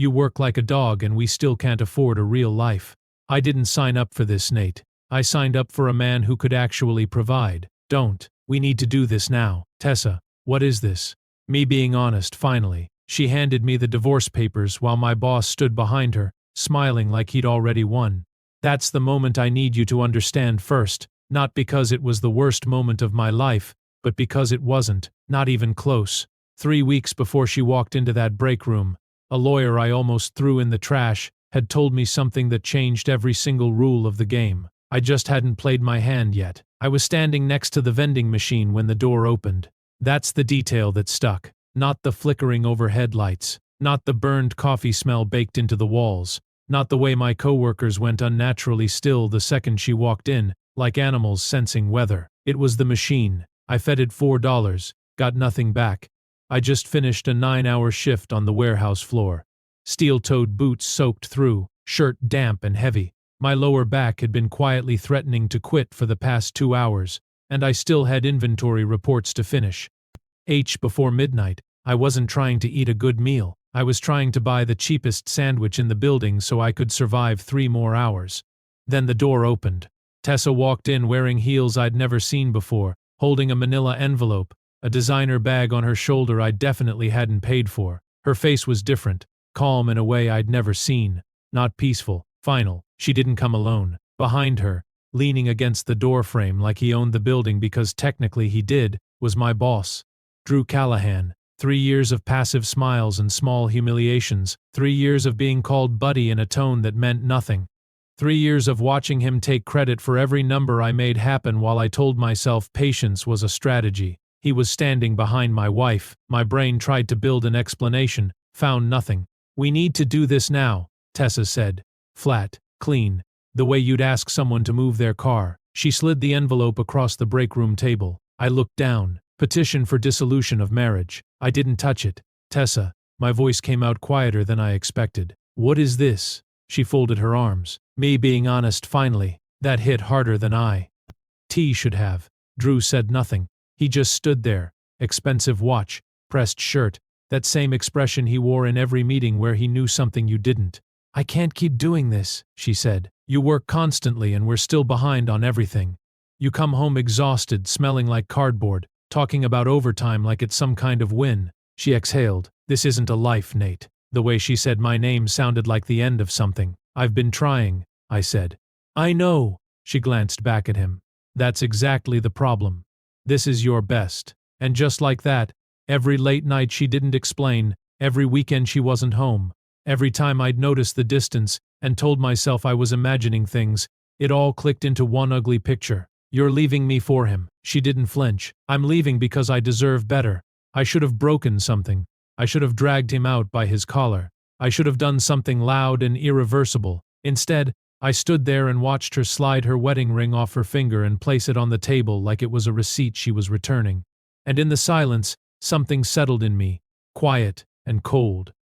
You work like a dog and we still can't afford a real life. I didn't sign up for this, Nate. I signed up for a man who could actually provide. Don't. We need to do this now. Tessa, what is this? Me being honest, finally. She handed me the divorce papers while my boss stood behind her, smiling like he'd already won. That's the moment I need you to understand first, not because it was the worst moment of my life, but because it wasn't, not even close. 3 weeks before she walked into that break room, a lawyer I almost threw in the trash had told me something that changed every single rule of the game. I just hadn't played my hand yet. I was standing next to the vending machine when the door opened. That's the detail that stuck. Not the flickering overhead lights. Not the burned coffee smell baked into the walls. Not the way my coworkers went unnaturally still the second she walked in, like animals sensing weather. It was the machine. I fed it $4, got nothing back. I just finished a 9-hour shift on the warehouse floor. Steel-toed boots soaked through, shirt damp and heavy. My lower back had been quietly threatening to quit for the past 2 hours, and I still had inventory reports to finish. Before midnight, I wasn't trying to eat a good meal. I was trying to buy the cheapest sandwich in the building so I could survive 3 more hours. Then the door opened. Tessa walked in wearing heels I'd never seen before, holding a manila envelope, a designer bag on her shoulder I definitely hadn't paid for. Her face was different, calm in a way I'd never seen, not peaceful, final. She didn't come alone. Behind her, leaning against the doorframe like he owned the building because technically he did, was my boss. Drew Callahan. 3 years of passive smiles and small humiliations, 3 years of being called buddy in a tone that meant nothing. 3 years of watching him take credit for every number I made happen while I told myself patience was a strategy. He was standing behind my wife. My brain tried to build an explanation, found nothing. "We need to do this now," Tessa said. Flat, clean, the way you'd ask someone to move their car. She slid the envelope across the break room table. I looked down. Petition for dissolution of marriage. I didn't touch it. "Tessa," my voice came out quieter than I expected. "What is this?" She folded her arms. Me being honest finally. That hit harder than should have. Drew said nothing. He just stood there. Expensive watch, pressed shirt, that same expression he wore in every meeting where he knew something you didn't. "I can't keep doing this," she said. "You work constantly and we're still behind on everything. You come home exhausted, smelling like cardboard, talking about overtime like it's some kind of win." She exhaled. "This isn't a life, Nate." The way she said my name sounded like the end of something. "I've been trying," I said. "I know." She glanced back at him. "That's exactly the problem. This is your best." And just like that, every late night she didn't explain, every weekend she wasn't home, every time I'd noticed the distance and told myself I was imagining things, it all clicked into one ugly picture. "You're leaving me for him." She didn't flinch. "I'm leaving because I deserve better. I should have broken something. I should have dragged him out by his collar. I should have done something loud and irreversible. Instead, I stood there and watched her slide her wedding ring off her finger and place it on the table like it was a receipt she was returning. And in the silence, something settled in me, quiet and cold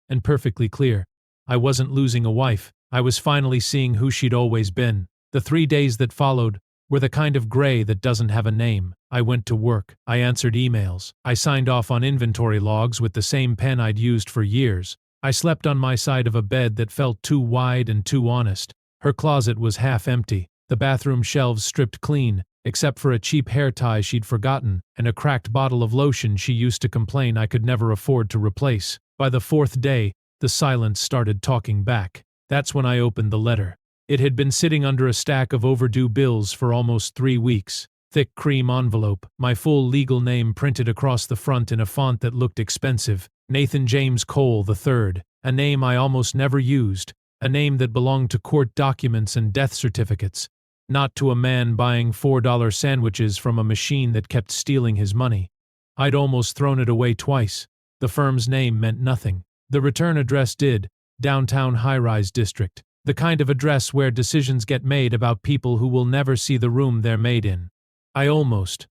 and perfectly clear. I wasn't losing a wife. I was finally seeing who she'd always been. The 3 days that followed were the kind of gray that doesn't have a name. I went to work. I answered emails. I signed off on inventory logs with the same pen I'd used for years. I slept on my side of a bed that felt too wide and too honest. Her closet was half empty, the bathroom shelves stripped clean, except for a cheap hair tie she'd forgotten, and a cracked bottle of lotion she used to complain I could never afford to replace. By the 4th day, the silence started talking back. That's when I opened the letter. It had been sitting under a stack of overdue bills for almost 3 weeks. Thick cream envelope, my full legal name printed across the front in a font that looked expensive. Nathan James Cole III, a name I almost never used, a name that belonged to court documents and death certificates, not to a man buying $4 sandwiches from a machine that kept stealing his money. I'd almost thrown it away twice. The firm's name meant nothing. The return address did, downtown high-rise district, the kind of address where decisions get made about people who will never see the room they're made in. I almost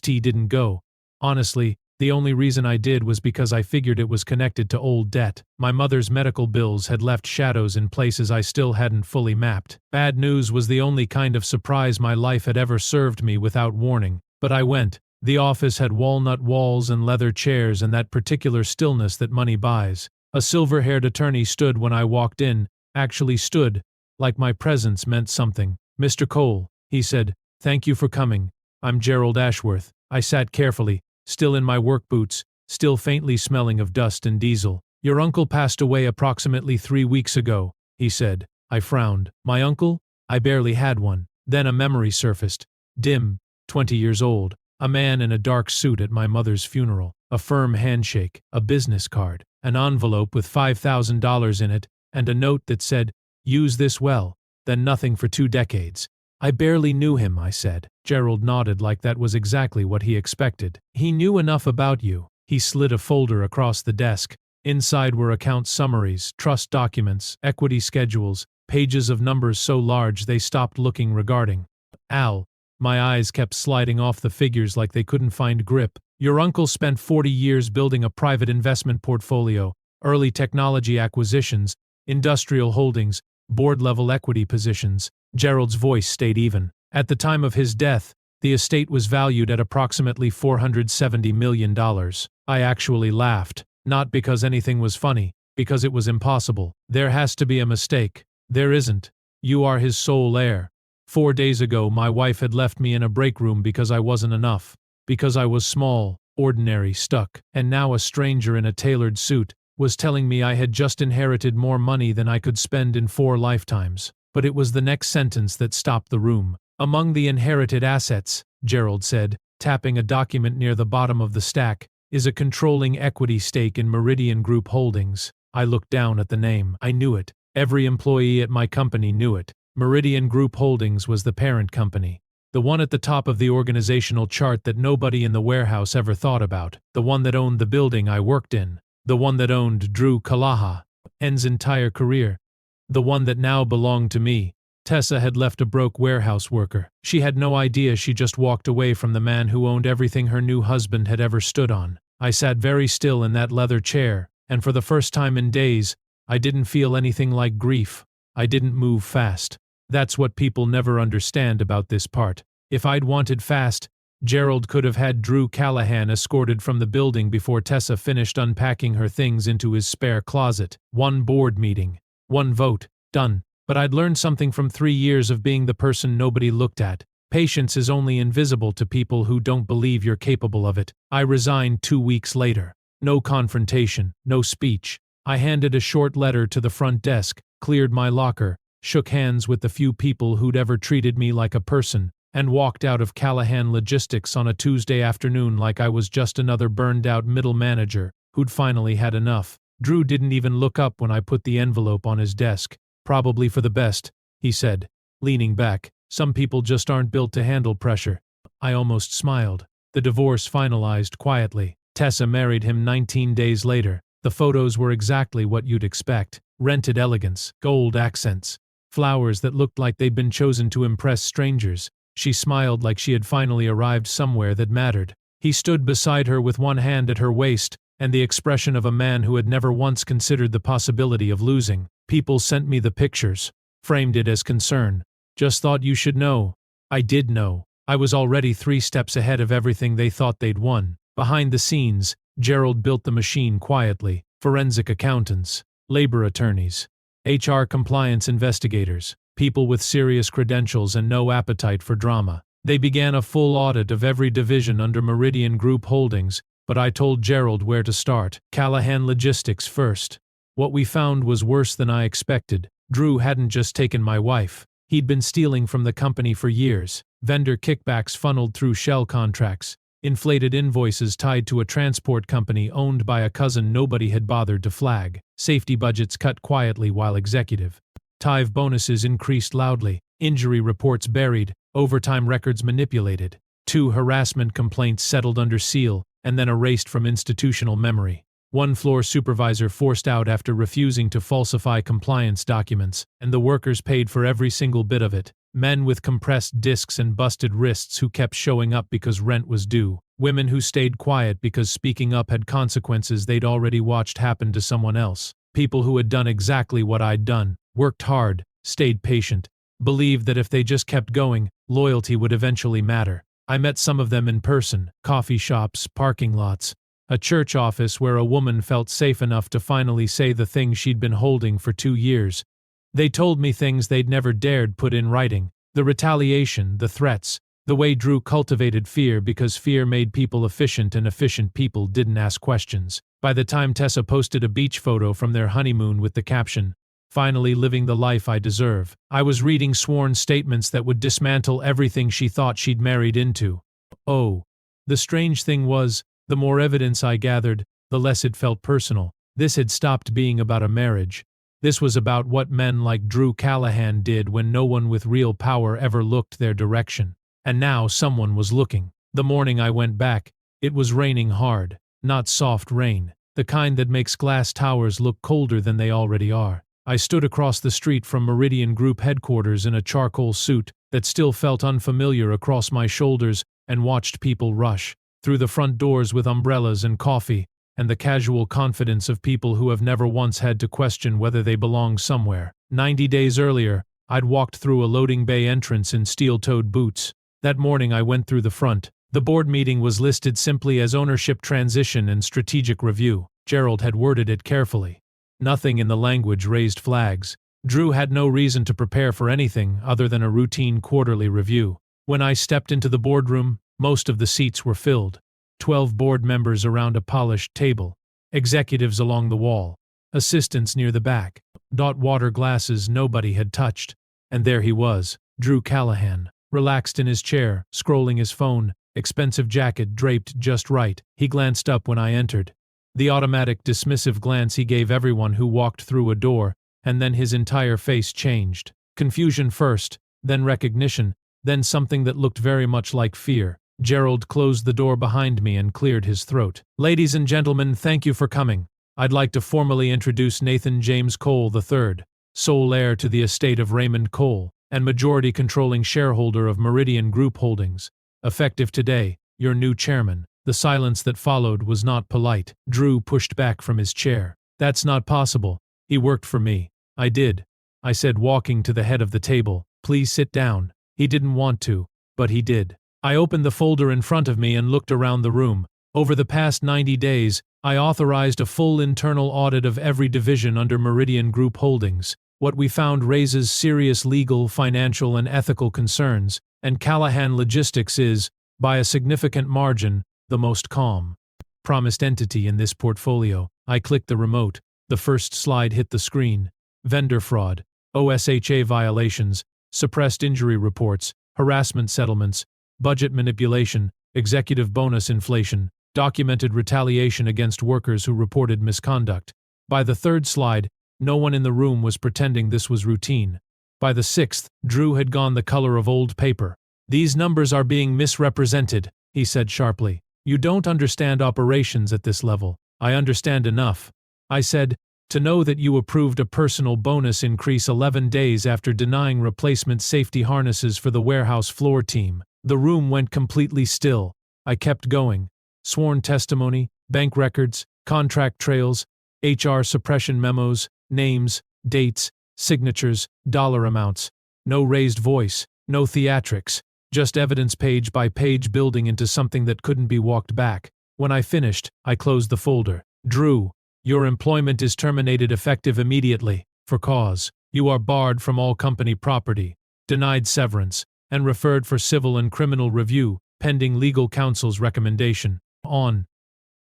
didn't go. Honestly, the only reason I did was because I figured it was connected to old debt. My mother's medical bills had left shadows in places I still hadn't fully mapped. Bad news was the only kind of surprise my life had ever served me without warning. But I went. The office had walnut walls and leather chairs and that particular stillness that money buys. A silver-haired attorney stood when I walked in, actually stood, like my presence meant something. "Mr. Cole," he said, "thank you for coming. I'm Gerald Ashworth." I sat carefully, still in my work boots, still faintly smelling of dust and diesel. "Your uncle passed away approximately 3 weeks ago," he said. I frowned. My uncle? I barely had one. Then a memory surfaced. Dim, 20 years old, a man in a dark suit at my mother's funeral, a firm handshake, a business card, an envelope with $5,000 in it, and a note that said, "Use this well," then nothing for 2 decades. "I barely knew him," I said. Gerald nodded like that was exactly what he expected. "He knew enough about you." He slid a folder across the desk. Inside were account summaries, trust documents, equity schedules, pages of numbers so large they stopped looking regarding. "Al." My eyes kept sliding off the figures like they couldn't find grip. "Your uncle spent 40 years building a private investment portfolio, early technology acquisitions, industrial holdings, board-level equity positions." Gerald's voice stayed even. "At the time of his death, the estate was valued at approximately $470 million. I actually laughed. Not because anything was funny, because it was impossible. "There has to be a mistake." "There isn't. You are his sole heir. 4 days ago my wife had left me in a break room because I wasn't enough. Because I was small, ordinary, stuck. And now a stranger in a tailored suit was telling me I had just inherited more money than I could spend in 4 lifetimes. But it was the next sentence that stopped the room. "Among the inherited assets," Gerald said, tapping a document near the bottom of the stack, "is a controlling equity stake in Meridian Group Holdings." I looked down at the name. I knew it. Every employee at my company knew it. Meridian Group Holdings was the parent company. The one at the top of the organizational chart that nobody in the warehouse ever thought about. The one that owned the building I worked in. The one that owned Drew Callahan's entire career. The one that now belonged to me. Tessa had left a broke warehouse worker. She had no idea she just walked away from the man who owned everything her new husband had ever stood on. I sat very still in that leather chair, and for the first time in days, I didn't feel anything like grief. I didn't move fast. That's what people never understand about this part. If I'd wanted fast, Gerald could have had Drew Callahan escorted from the building before Tessa finished unpacking her things into his spare closet. 1 board meeting. 1 vote. Done. But I'd learned something from 3 years of being the person nobody looked at. Patience is only invisible to people who don't believe you're capable of it. I resigned 2 weeks later. No confrontation, no speech. I handed a short letter to the front desk, cleared my locker, shook hands with the few people who'd ever treated me like a person, and walked out of Callahan Logistics on a Tuesday afternoon like I was just another burned-out middle manager who'd finally had enough. Drew didn't even look up when I put the envelope on his desk. "Probably for the best," he said, leaning back. "Some people just aren't built to handle pressure." I almost smiled. The divorce finalized quietly. Tessa married him 19 days later. The photos were exactly what you'd expect. Rented elegance, gold accents, flowers that looked like they'd been chosen to impress strangers. She smiled like she had finally arrived somewhere that mattered. He stood beside her with one hand at her waist, and the expression of a man who had never once considered the possibility of losing. People sent me the pictures, framed it as concern. "Just thought you should know." I did know. I was already 3 steps ahead of everything they thought they'd won. Behind the scenes, Gerald built the machine quietly. Forensic accountants, labor attorneys, HR compliance investigators, people with serious credentials and no appetite for drama. They began a full audit of every division under Meridian Group Holdings, but I told Gerald where to start. Callahan Logistics first. What we found was worse than I expected. Drew hadn't just taken my wife. He'd been stealing from the company for years. Vendor kickbacks funneled through shell contracts. Inflated invoices tied to a transport company owned by a cousin nobody had bothered to flag. Safety budgets cut quietly while executive. Tithe bonuses increased loudly. Injury reports buried. Overtime records manipulated. 2 harassment complaints settled under seal, and then erased from institutional memory. 1 floor supervisor forced out after refusing to falsify compliance documents, and the workers paid for every single bit of it. Men with compressed discs and busted wrists who kept showing up because rent was due. Women who stayed quiet because speaking up had consequences they'd already watched happen to someone else. People who had done exactly what I'd done, worked hard, stayed patient, believed that if they just kept going, loyalty would eventually matter. I met some of them in person, coffee shops, parking lots. A church office where a woman felt safe enough to finally say the things she'd been holding for 2 years. They told me things they'd never dared put in writing. The retaliation, the threats, the way Drew cultivated fear because fear made people efficient and efficient people didn't ask questions. By the time Tessa posted a beach photo from their honeymoon with the caption, "Finally living the life I deserve," I was reading sworn statements that would dismantle everything she thought she'd married into. Oh, the strange thing was, the more evidence I gathered, the less it felt personal. This had stopped being about a marriage. This was about what men like Drew Callahan did when no one with real power ever looked their direction. And now someone was looking. The morning I went back, it was raining hard, not soft rain, the kind that makes glass towers look colder than they already are. I stood across the street from Meridian Group headquarters in a charcoal suit that still felt unfamiliar across my shoulders and watched people rush through the front doors with umbrellas and coffee, and the casual confidence of people who have never once had to question whether they belong somewhere. 90 days earlier, I'd walked through a loading bay entrance in steel-toed boots. That morning I went through the front. The board meeting was listed simply as ownership transition and strategic review. Gerald had worded it carefully. Nothing in the language raised flags. Drew had no reason to prepare for anything other than a routine quarterly review. When I stepped into the boardroom, most of the seats were filled. 12 board members around a polished table, executives along the wall, assistants near the back, water glasses nobody had touched. And there he was, Drew Callahan, relaxed in his chair, scrolling his phone, expensive jacket draped just right. He glanced up when I entered. The automatic dismissive glance he gave everyone who walked through a door, and then his entire face changed. Confusion first, then recognition, then something that looked very much like fear. Gerald closed the door behind me and cleared his throat. "Ladies and gentlemen, thank you for coming. I'd like to formally introduce Nathan James Cole III, sole heir to the estate of Raymond Cole, and majority-controlling shareholder of Meridian Group Holdings. Effective today, your new chairman." The silence that followed was not polite. Drew pushed back from his chair. "That's not possible. He worked for me." "I did," I said, walking to the head of the table. "Please sit down." He didn't want to, but he did. I opened the folder in front of me and looked around the room. Over the past 90 days, I authorized a full internal audit of every division under Meridian Group Holdings. What we found raises serious legal, financial, and ethical concerns, and Callahan Logistics is, by a significant margin, the most calm, promised entity in this portfolio. I clicked the remote. The first slide hit the screen. Vendor fraud, OSHA violations, suppressed injury reports, harassment settlements, budget manipulation, executive bonus inflation, documented retaliation against workers who reported misconduct. By the third slide, no one in the room was pretending this was routine. By the sixth, Drew had gone the color of old paper. "These numbers are being misrepresented," he said sharply. "You don't understand operations at this level." "I understand enough," I said, "to know that you approved a personal bonus increase 11 days after denying replacement safety harnesses for the warehouse floor team." The room went completely still. I kept going. Sworn testimony, bank records, contract trails, HR suppression memos, names, dates, signatures, dollar amounts. No raised voice, no theatrics. Just evidence page by page building into something that couldn't be walked back. When I finished, I closed the folder. "Drew, your employment is terminated effective immediately, for cause. You are barred from all company property, denied severance, and referred for civil and criminal review, pending legal counsel's recommendation." On.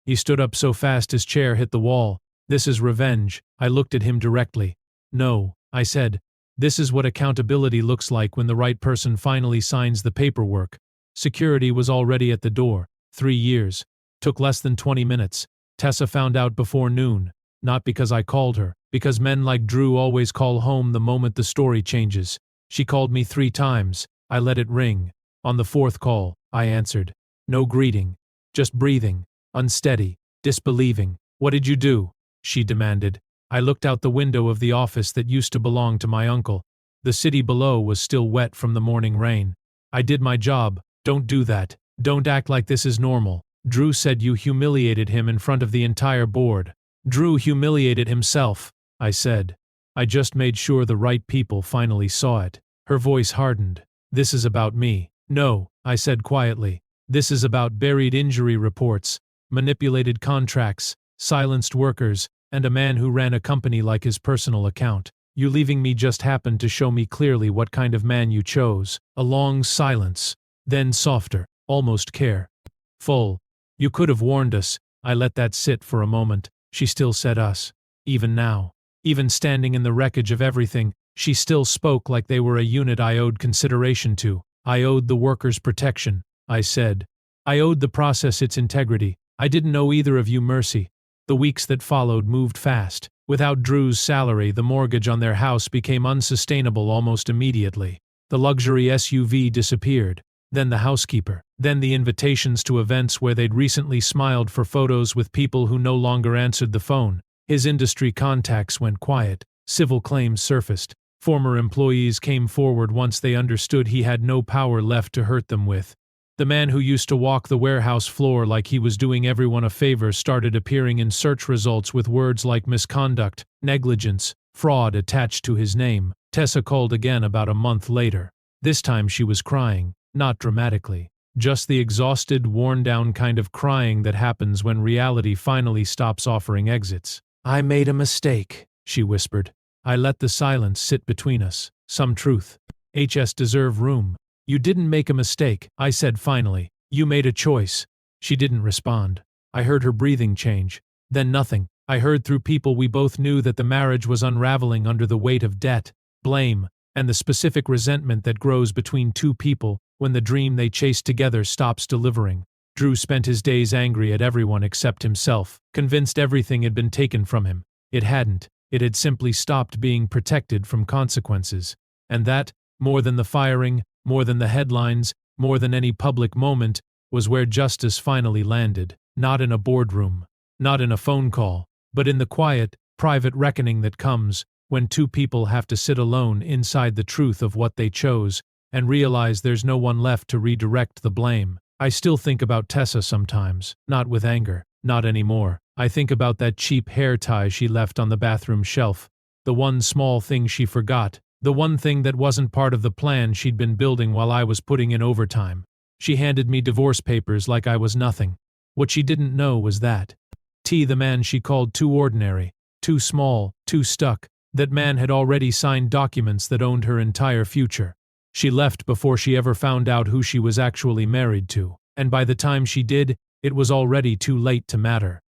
He stood up so fast his chair hit the wall. "This is revenge." I looked at him directly. "No," I said. "This is what accountability looks like when the right person finally signs the paperwork." Security was already at the door. 3 years. Took less than 20 minutes. Tessa found out before noon. Not because I called her, because men like Drew always call home the moment the story changes. She called me 3 times. I let it ring. On the 4th call, I answered. No greeting. Just breathing. Unsteady. Disbelieving. "What did you do?" she demanded. I looked out the window of the office that used to belong to my uncle. The city below was still wet from the morning rain. "I did my job." "Don't do that. Don't act like this is normal." "Drew said you humiliated him in front of the entire board." "Drew humiliated himself," I said. "I just made sure the right people finally saw it." Her voice hardened. "This is about me." "No," I said quietly. "This is about buried injury reports, manipulated contracts, silenced workers, and a man who ran a company like his personal account. You leaving me just happened to show me clearly what kind of man you chose. A long silence. Then softer, almost care. Full. You could have warned us. I let that sit for a moment. She still said us. Even now. Even standing in the wreckage of everything, she still spoke like they were a unit I owed consideration to. I owed the workers protection, I said. I owed the process its integrity. I didn't owe either of you mercy. The weeks that followed moved fast. Without Drew's salary, the mortgage on their house became unsustainable almost immediately. The luxury SUV disappeared. Then the housekeeper. Then the invitations to events where they'd recently smiled for photos with people who no longer answered the phone. His industry contacts went quiet. Civil claims surfaced. Former employees came forward once they understood he had no power left to hurt them with. The man who used to walk the warehouse floor like he was doing everyone a favor started appearing in search results with words like misconduct, negligence, fraud attached to his name. Tessa called again about a month later. This time she was crying, not dramatically. Just the exhausted, worn-down kind of crying that happens when reality finally stops offering exits. "I made a mistake," she whispered. I let the silence sit between us. Some truth. HS deserve room. "You didn't make a mistake," I said finally. "You made a choice." She didn't respond. I heard her breathing change. Then nothing. I heard through people we both knew that the marriage was unraveling under the weight of debt, blame, and the specific resentment that grows between two people when the dream they chased together stops delivering. Drew spent his days angry at everyone except himself, convinced everything had been taken from him. It hadn't. It had simply stopped being protected from consequences. And that, more than the firing, more than the headlines, more than any public moment, was where justice finally landed. Not in a boardroom, not in a phone call, but in the quiet, private reckoning that comes when two people have to sit alone inside the truth of what they chose and realize there's no one left to redirect the blame. I still think about Tessa sometimes, not with anger, not anymore. I think about that cheap hair tie she left on the bathroom shelf, the one small thing she forgot, the one thing that wasn't part of the plan she'd been building while I was putting in overtime. She handed me divorce papers like I was nothing. What she didn't know was that the man she called too ordinary, too small, too stuck, that man had already signed documents that owned her entire future. She left before she ever found out who she was actually married to, and by the time she did, it was already too late to matter.